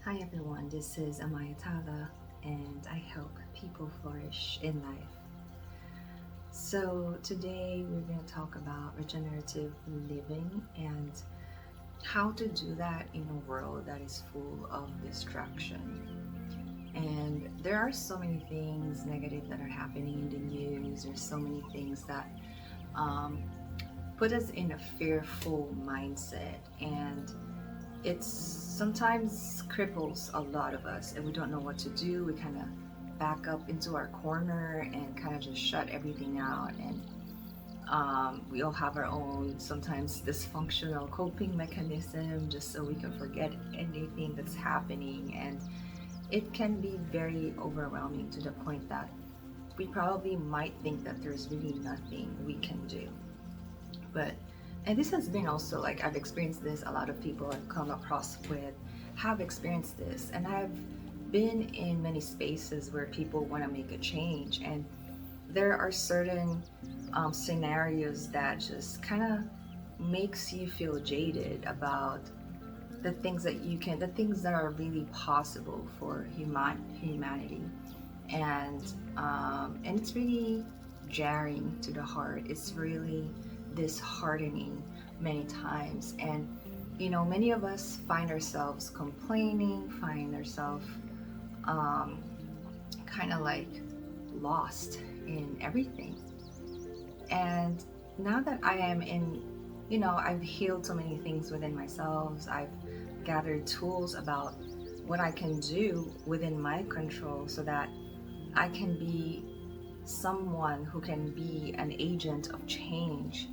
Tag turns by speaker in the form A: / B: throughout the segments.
A: Hi everyone, this is Amayatala and I help people flourish in life. So today we're going to talk about regenerative living and how to do that in a world that is full of distraction. And there are so many things negative that are happening in the news. There's so many things that um, put us in a fearful mindset, and it's sometimes cripples a lot of us and we don't know what to do. We kind of back up into our corner and kind of just shut everything out, and we all have our own sometimes dysfunctional coping mechanism just so we can forget anything that's happening, and it can be very overwhelming to the point that we probably might think that there's really nothing we can do. But and this has been also like I've experienced this, a lot of people I've come across with have experienced this, and I've been in many spaces where people want to make a change, and there are certain scenarios that just kind of makes you feel jaded about the things that are really possible for humanity, and it's really jarring to the heart. It's really disheartening many times, and many of us find ourselves complaining, find ourselves um, kind of like lost in everything. And now that I am in, I've healed so many things within myself. I've gathered tools about what I can do within my control so that I can be someone who can be an agent of change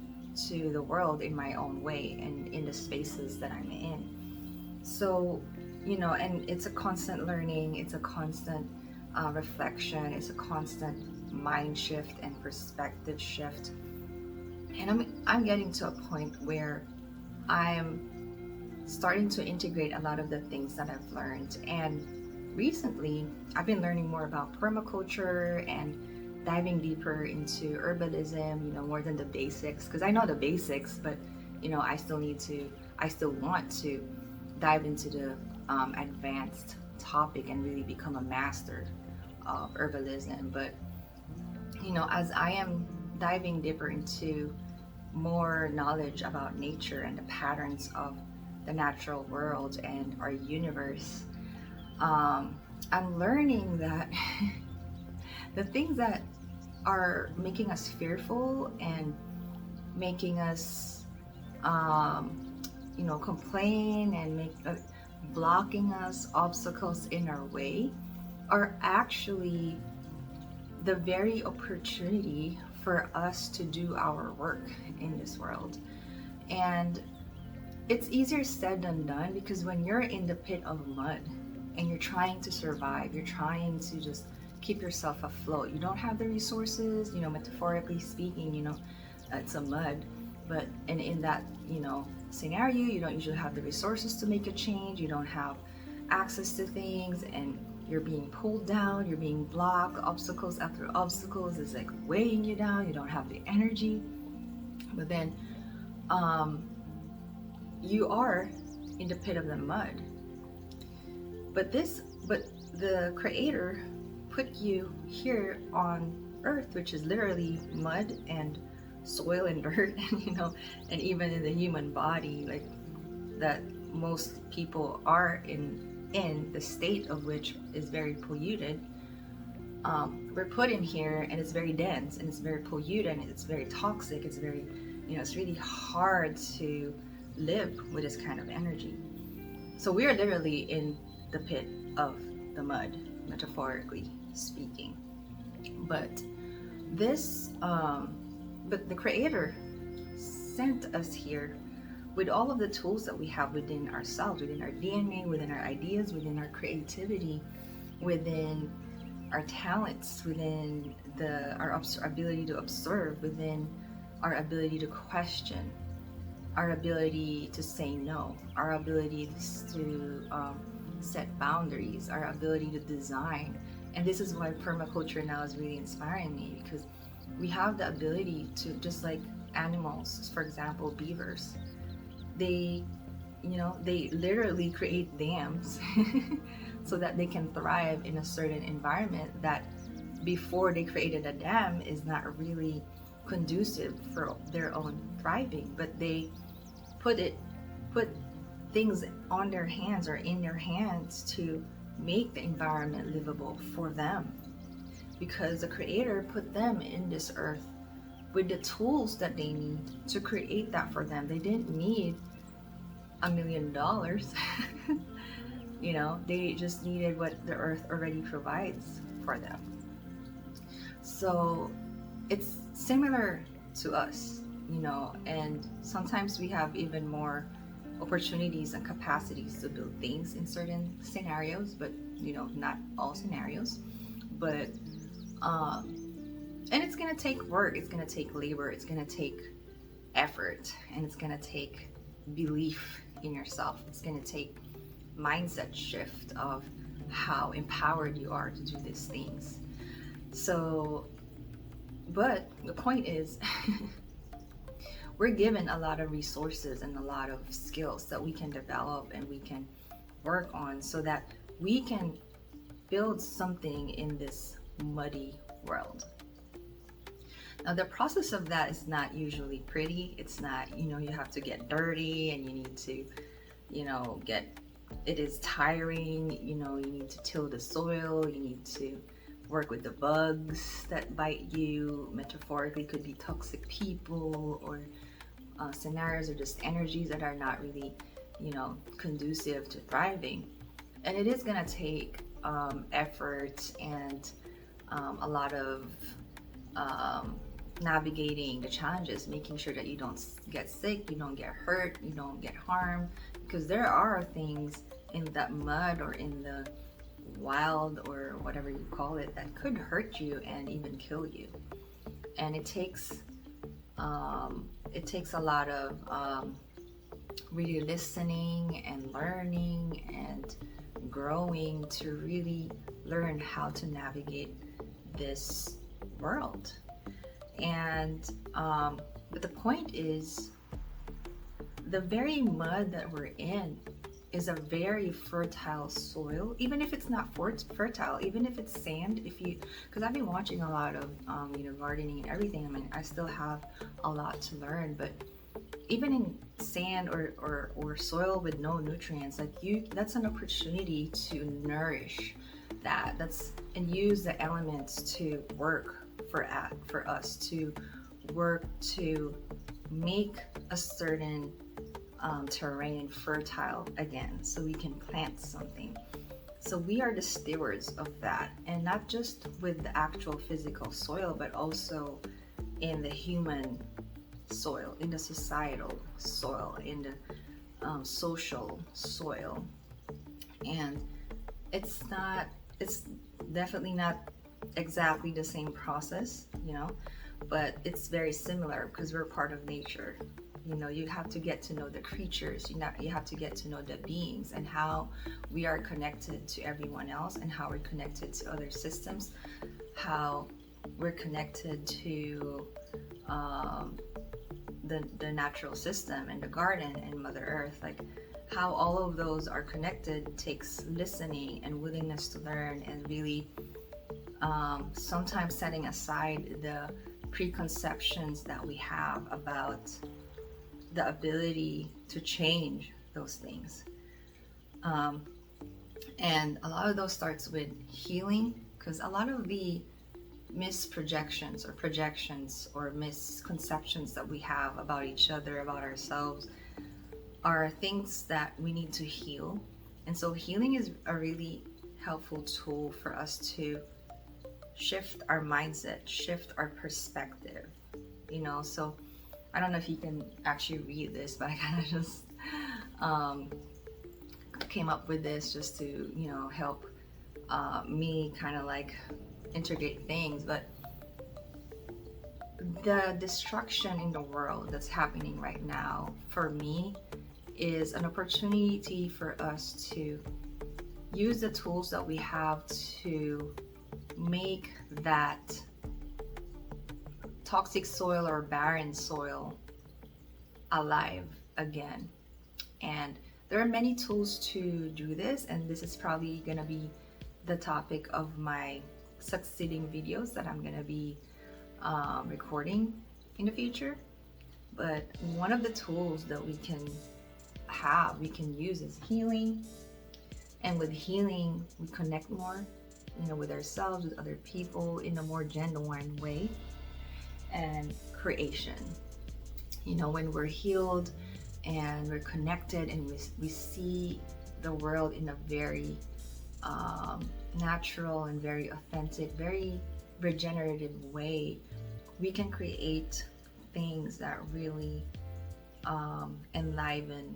A: to the world in my own way and in the spaces that I'm in. So, and it's a constant learning, it's a constant reflection, it's a constant mind shift and perspective shift. And I'm getting to a point where I'm starting to integrate a lot of the things that I've learned. And recently, I've been learning more about permaculture and diving deeper into herbalism, more than the basics, because I know the basics, but I still want to dive into the advanced topic and really become a master of herbalism. But as I am diving deeper into more knowledge about nature and the patterns of the natural world and our universe, I'm learning that the things that are making us fearful and making us, complain and blocking us, obstacles in our way, are actually the very opportunity for us to do our work in this world. And it's easier said than done, because when you're in the pit of mud and you're trying to survive, you're trying to just keep yourself afloat. You don't have the resources, metaphorically speaking, it's a mud. But and in that, scenario, you don't usually have the resources to make a change. You don't have access to things, and you're being pulled down, you're being blocked, obstacles after obstacles is like weighing you down. You don't have the energy. But then um, you are in the pit of the mud. But the creator put you here on earth, which is literally mud and soil and dirt, and and even in the human body, like that most people are in the state of which is very polluted. We're put in here and it's very dense and it's very polluted and it's very toxic. It's very, it's really hard to live with this kind of energy. So we are literally in the pit of the mud, metaphorically speaking. But this, but the Creator sent us here with all of the tools that we have within ourselves, within our DNA, within our ideas, within our creativity, within our talents, within our ability to observe, within our ability to question, our ability to say no, our ability to set boundaries, our ability to design. And this is why permaculture now is really inspiring me, because we have the ability to, just like animals, for example, beavers, they they literally create dams so that they can thrive in a certain environment that before they created a dam is not really conducive for their own thriving, but they put it put things on their hands or in their hands to make the environment livable for them, because the creator put them in this earth with the tools that they need to create that for them. They didn't need $1 million. They just needed what the earth already provides for them. So it's similar to us, and sometimes we have even more opportunities and capacities to build things in certain scenarios, but not all scenarios. But and it's gonna take work, it's gonna take labor, it's gonna take effort, and it's gonna take belief in yourself. It's gonna take mindset shift of how empowered you are to do these things. So, but the point is, we're given a lot of resources and a lot of skills that we can develop and we can work on so that we can build something in this muddy world. Now, the process of that is not usually pretty. It's not, you have to get dirty and you need to, it is tiring. You need to till the soil. You need to work with the bugs that bite you. Metaphorically, could be toxic people or scenarios or just energies that are not really, conducive to thriving. And it is going to take effort and a lot of navigating the challenges, making sure that you don't get sick, you don't get hurt, you don't get harmed, because there are things in that mud or in the wild or whatever you call it that could hurt you and even kill you. And it takes a lot of really listening and learning and growing to really learn how to navigate this world. And but the point is, the very mud that we're in is a very fertile soil, even if it's not fertile, even if it's sand. Because I've been watching a lot of gardening and everything. I mean, I still have a lot to learn, but even in sand or soil with no nutrients, that's an opportunity to nourish and use the elements to work for us to work to make a certain terrain fertile again, so we can plant something. So we are the stewards of that, and not just with the actual physical soil, but also in the human soil, in the societal soil, in the social soil. And it's definitely not exactly the same process, but it's very similar because we're part of nature. You have to get to know the creatures, you have to get to know the beings and how we are connected to everyone else and how we're connected to other systems, how we're connected to the natural system and the garden and Mother Earth. Like, how all of those are connected takes listening and willingness to learn, and really sometimes setting aside the preconceptions that we have about the ability to change those things. And a lot of those starts with healing, because a lot of the misprojections or projections or misconceptions that we have about each other, about ourselves, are things that we need to heal. And so healing is a really helpful tool for us to shift our mindset, shift our perspective. So I don't know if you can actually read this, but I kind of just came up with this just to help me kind of like integrate things. But the destruction in the world that's happening right now, for me, is an opportunity for us to use the tools that we have to make that toxic soil or barren soil alive again. And There are many tools to do this, and this is probably gonna be the topic of my succeeding videos that I'm gonna be recording in the future. But one of the tools that we can use is healing. And with healing, we connect more, with ourselves, with other people in a more genuine way. And creation, when we're healed and we're connected and we see the world in a very natural and very authentic, very regenerative way, we can create things that really enliven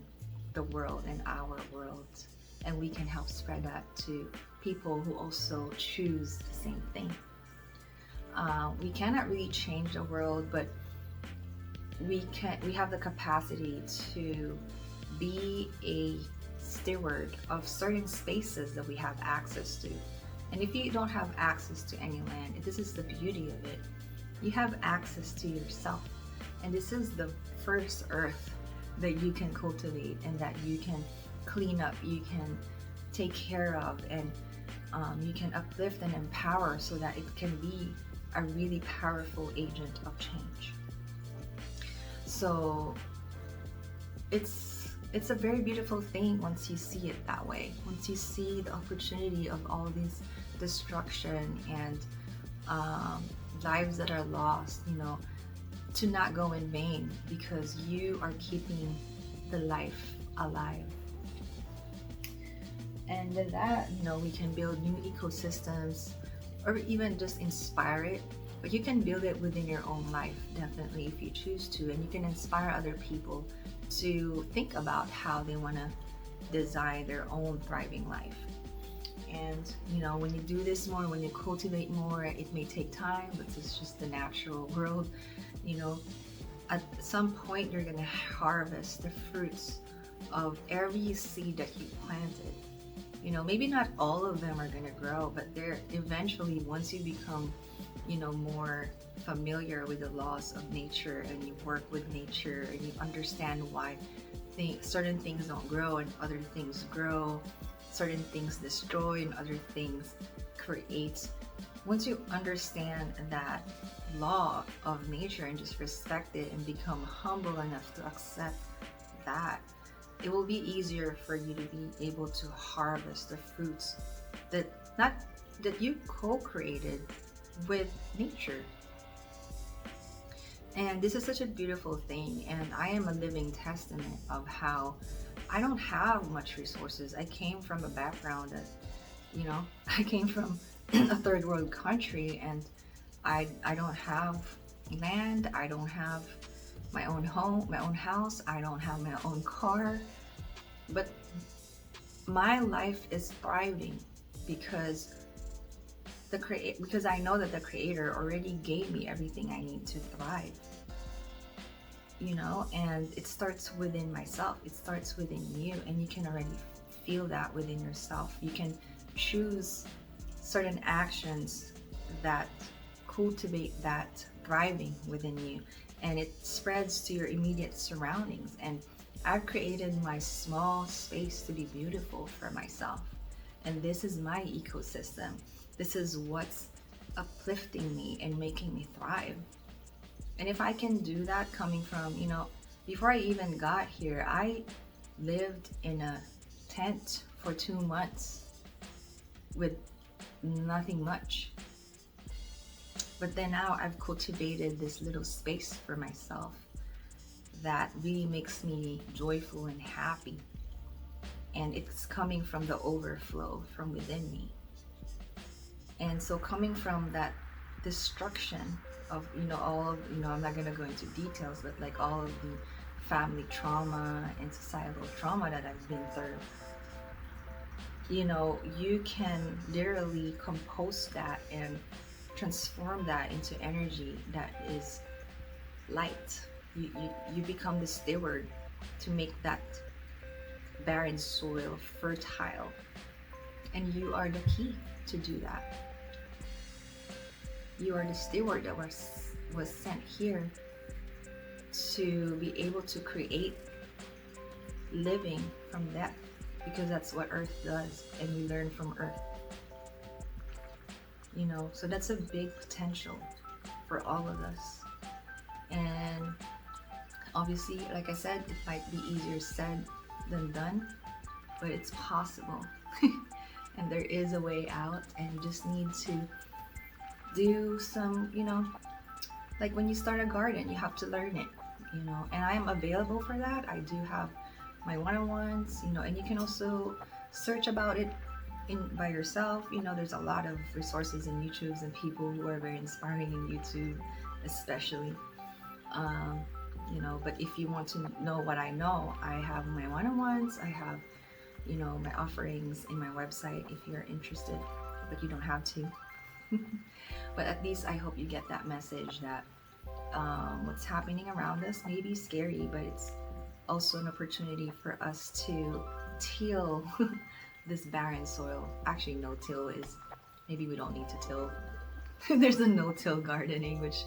A: the world and our world. And we can help spread that to people who also choose the same thing. We cannot really change the world, but we have the capacity to be a steward of certain spaces that we have access to. And if you don't have access to any land, this is the beauty of it. You have access to yourself. And this is the first earth that you can cultivate and that you can clean up, you can take care of, and you can uplift and empower so that it can be a really powerful agent of change. So it's a very beautiful thing once you see it that way. Once you see the opportunity of all this destruction and lives that are lost, to not go in vain, because you are keeping the life alive. And with that, we can build new ecosystems or even just inspire it. But you can build it within your own life, definitely, if you choose to. And you can inspire other people to think about how they want to design their own thriving life. And, when you do this more, when you cultivate more, it may take time, but it's just the natural world. At some point, you're going to harvest the fruits of every seed that you planted. Maybe not all of them are going to grow, but they're eventually, once you become, more familiar with the laws of nature, and you work with nature, and you understand why certain things don't grow and other things grow, certain things destroy and other things create. Once you understand that law of nature and just respect it and become humble enough to accept that, it will be easier for you to be able to harvest the fruits that you co-created with nature. And this is such a beautiful thing, and I am a living testament of how I don't have much resources. I came from a background that, I came from a third world country, and I don't have land, I don't have my own home, my own house, I don't have my own car, but my life is thriving because I know that the Creator already gave me everything I need to thrive. And it starts within myself, it starts within you, and you can already feel that within yourself. You can choose certain actions that cultivate that thriving within you, and it spreads to your immediate surroundings. And I've created my small space to be beautiful for myself, and this is my ecosystem. This is what's uplifting me and making me thrive. And if I can do that coming from, before I even got here, I lived in a tent for 2 months with nothing much. But then now I've cultivated this little space for myself that really makes me joyful and happy. And it's coming from the overflow from within me. And so coming from that destruction of, all of, I'm not going to go into details, but like all of the family trauma and societal trauma that I've been through, you can literally compost that and transform that into energy that is light. You become the steward to make that barren soil fertile, and you are the key to do that. You are the steward that was sent here to be able to create living from death, because that's what Earth does, and we learn from Earth. So that's a big potential for all of us. And obviously, like I said, it might be easier said than done, but it's possible. And there is a way out, and you just need to do some, like when you start a garden, you have to learn it, and I am available for that. I do have my one-on-ones, and you can also search about it by yourself. There's a lot of resources in YouTube and people who are very inspiring in YouTube, especially. Um, but if you want to know what I know, I have my one-on-ones, I have, my offerings in my website if you're interested, but you don't have to. But at least I hope you get that message that what's happening around us may be scary, but it's also an opportunity for us to till this barren soil. Actually, no-till is, maybe we don't need to till. There's a no-till gardening, which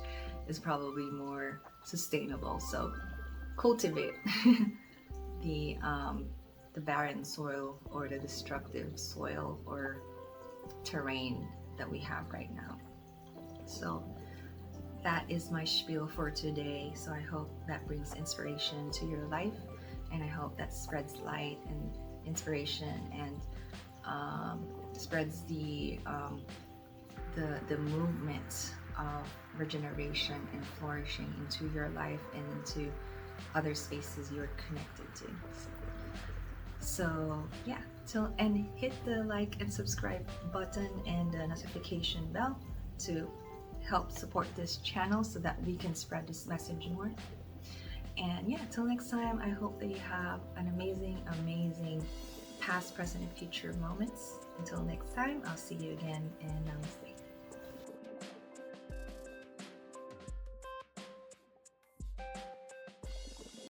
A: is probably more sustainable. So cultivate the barren soil, or the destructive soil or terrain that we have right now. So that is my spiel for today. So I hope that brings inspiration to your life, and I hope that spreads light and inspiration, and spreads the movement of regeneration and flourishing into your life and into other spaces you're connected to. So yeah, and hit the like and subscribe button and the notification bell to help support this channel so that we can spread this message more. And yeah, till next time, I hope that you have an amazing past, present, and future moments. Until next time, I'll see you again, and namaste.